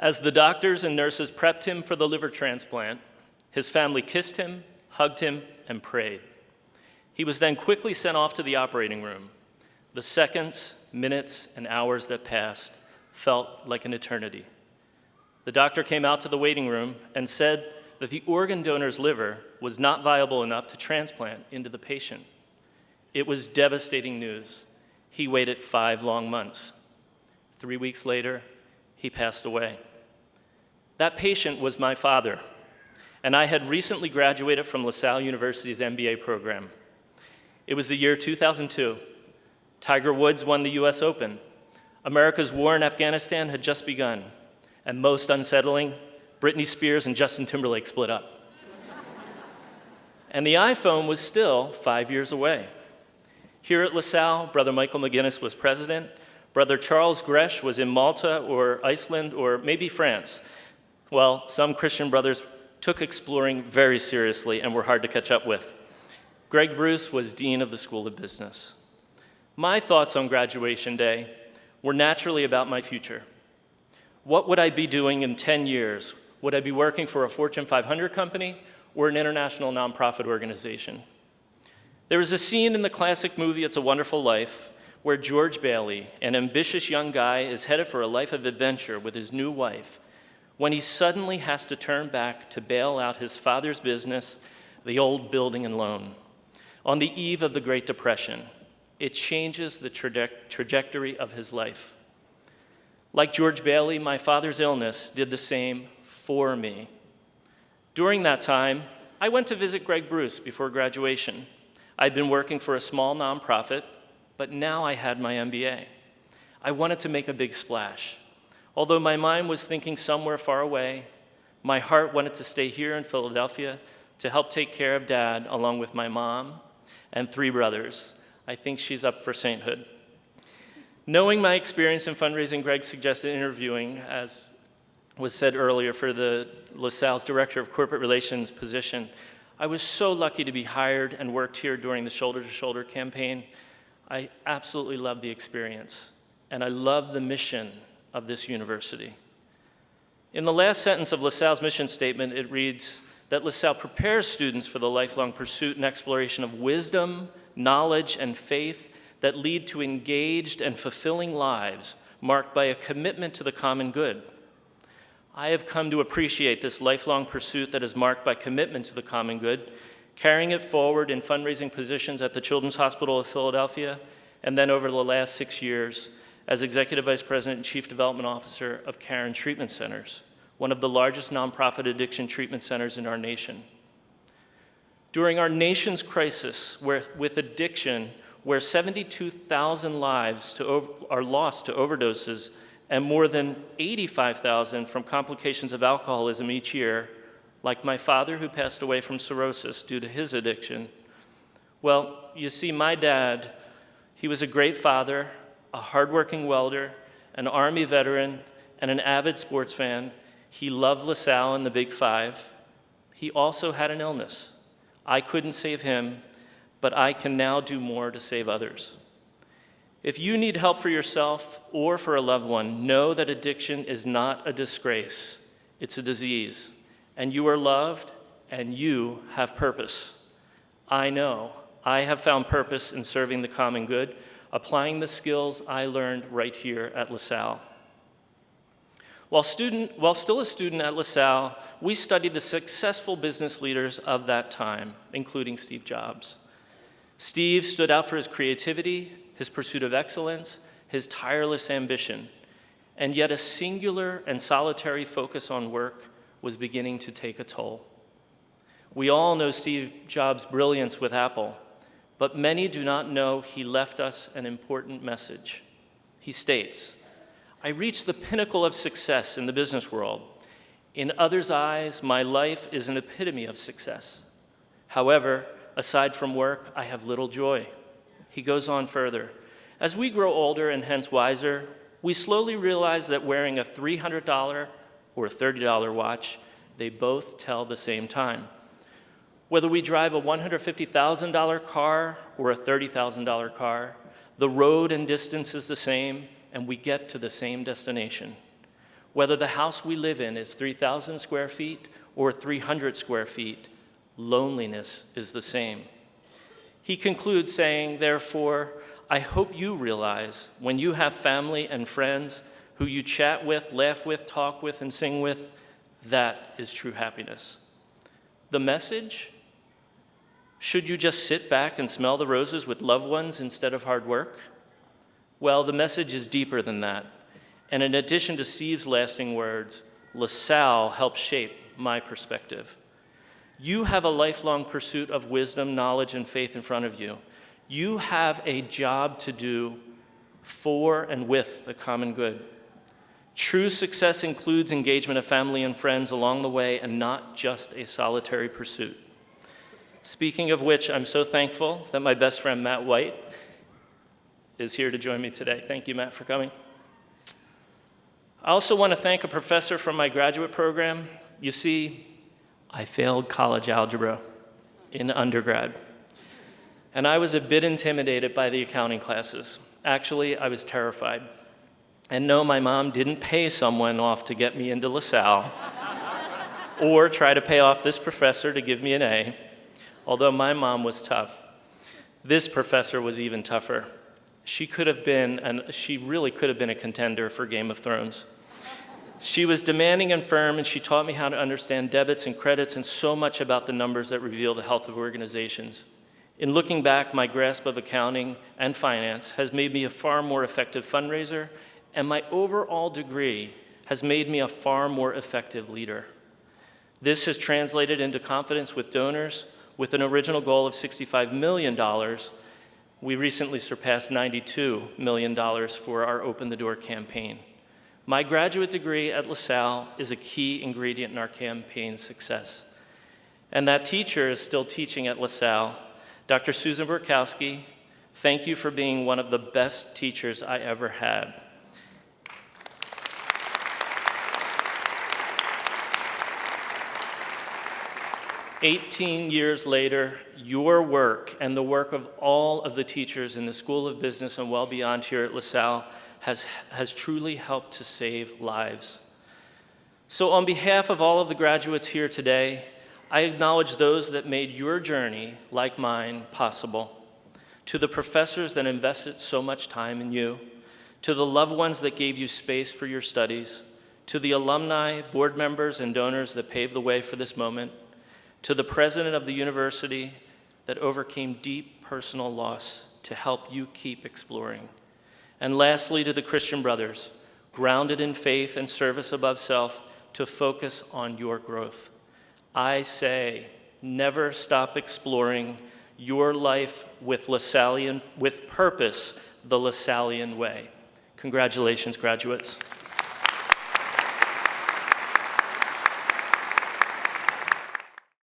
As the doctors and nurses prepped him for the liver transplant, his family kissed him, hugged him, and prayed. He was then quickly sent off to the operating room. The seconds, minutes, and hours that passed felt like an eternity. The doctor came out to the waiting room and said that the organ donor's liver was not viable enough to transplant into the patient. It was devastating news. He waited 5 long months. 3 weeks later, he passed away. That patient was my father, and I had recently graduated from LaSalle University's MBA program. It was the year 2002. Tiger Woods won the US Open. America's war in Afghanistan had just begun. And most unsettling, Britney Spears and Justin Timberlake split up. And the iPhone was still 5 years away. Here at LaSalle, Brother Michael McGinnis was president. Brother Charles Gresh was in Malta or Iceland or maybe France. Well, some Christian brothers took exploring very seriously and were hard to catch up with. Greg Bruce was dean of the School of Business. My thoughts on graduation day were naturally about my future. What would I be doing in 10 years? Would I be working for a Fortune 500 company or an international nonprofit organization? There is a scene in the classic movie It's a Wonderful Life where George Bailey, an ambitious young guy, is headed for a life of adventure with his new wife when he suddenly has to turn back to bail out his father's business, the old building and loan. On the eve of the Great Depression, it changes the trajectory of his life. Like George Bailey, my father's illness did the same for me. During that time, I went to visit Greg Bruce before graduation. I'd been working for a small nonprofit, but now I had my MBA. I wanted to make a big splash. Although my mind was thinking somewhere far away, my heart wanted to stay here in Philadelphia to help take care of Dad along with my mom and 3 brothers. I think she's up for sainthood. Knowing my experience in fundraising, Greg suggested interviewing, as was said earlier, for the LaSalle's Director of Corporate Relations position. I was so lucky to be hired and worked here during the Shoulder to Shoulder campaign. I absolutely loved the experience, and I love the mission of this university. In the last sentence of LaSalle's mission statement, it reads that LaSalle prepares students for the lifelong pursuit and exploration of wisdom, knowledge, and faith that lead to engaged and fulfilling lives marked by a commitment to the common good. I have come to appreciate this lifelong pursuit that is marked by commitment to the common good, carrying it forward in fundraising positions at the Children's Hospital of Philadelphia, and then over the last 6 years as Executive Vice President and Chief Development Officer of Caron Treatment Centers, one of the largest nonprofit addiction treatment centers in our nation. During our nation's crisis with addiction, where 72,000 lives are lost to overdoses and more than 85,000 from complications of alcoholism each year, like my father who passed away from cirrhosis due to his addiction. Well, you see, my dad, he was a great father, a hardworking welder, an Army veteran, and an avid sports fan. He loved LaSalle and the Big Five. He also had an illness. I couldn't save him, but I can now do more to save others. If you need help for yourself or for a loved one, know that addiction is not a disgrace. It's a disease, and you are loved, and you have purpose. I know I have found purpose in serving the common good, applying the skills I learned right here at LaSalle. While still a student at LaSalle, we studied the successful business leaders of that time, including Steve Jobs. Steve stood out for his creativity, his pursuit of excellence, his tireless ambition, and yet a singular and solitary focus on work was beginning to take a toll. We all know Steve Jobs' brilliance with Apple, but many do not know he left us an important message. He states, "I reached the pinnacle of success in the business world. In others' eyes, my life is an epitome of success. However, aside from work, I have little joy." He goes on further. As we grow older and hence wiser, we slowly realize that wearing a $300 or a $30 watch, they both tell the same time. Whether we drive a $150,000 car or a $30,000 car, the road and distance is the same, and we get to the same destination. Whether the house we live in is 3,000 square feet or 300 square feet, loneliness is the same. He concludes saying, therefore, I hope you realize when you have family and friends who you chat with, laugh with, talk with, and sing with, that is true happiness. The message? Should you just sit back and smell the roses with loved ones instead of hard work? Well, the message is deeper than that. And in addition to Steve's lasting words, LaSalle helped shape my perspective. You have a lifelong pursuit of wisdom, knowledge, and faith in front of you. You have a job to do for and with the common good. True success includes engagement of family and friends along the way and not just a solitary pursuit. Speaking of which, I'm so thankful that my best friend, Matt White, is here to join me today. Thank you, Matt, for coming. I also want to thank a professor from my graduate program. You see, I failed college algebra in undergrad, and I was a bit intimidated by the accounting classes. Actually, I was terrified. And no, my mom didn't pay someone off to get me into LaSalle or try to pay off this professor to give me an A. Although my mom was tough, this professor was even tougher. She really could have been a contender for Game of Thrones. She was demanding and firm, and she taught me how to understand debits and credits and so much about the numbers that reveal the health of organizations. In looking back, my grasp of accounting and finance has made me a far more effective fundraiser, and my overall degree has made me a far more effective leader. This has translated into confidence with donors. With an original goal of $65 million, we recently surpassed $92 million for our Open the Door campaign. My graduate degree at LaSalle is a key ingredient in our campaign's success. And that teacher is still teaching at LaSalle. Dr. Susan Burkowski, thank you for being one of the best teachers I ever had. 18 years later, your work and the work of all of the teachers in the School of Business and well beyond here at LaSalle has truly helped to save lives. So on behalf of all of the graduates here today, I acknowledge those that made your journey, like mine, possible. To the professors that invested so much time in you, to the loved ones that gave you space for your studies, to the alumni, board members, and donors that paved the way for this moment, to the president of the university that overcame deep personal loss to help you keep exploring. And lastly, to the Christian brothers, grounded in faith and service above self, to focus on your growth. I say, never stop exploring your life with LaSallian, with purpose, the LaSallian way. Congratulations, graduates.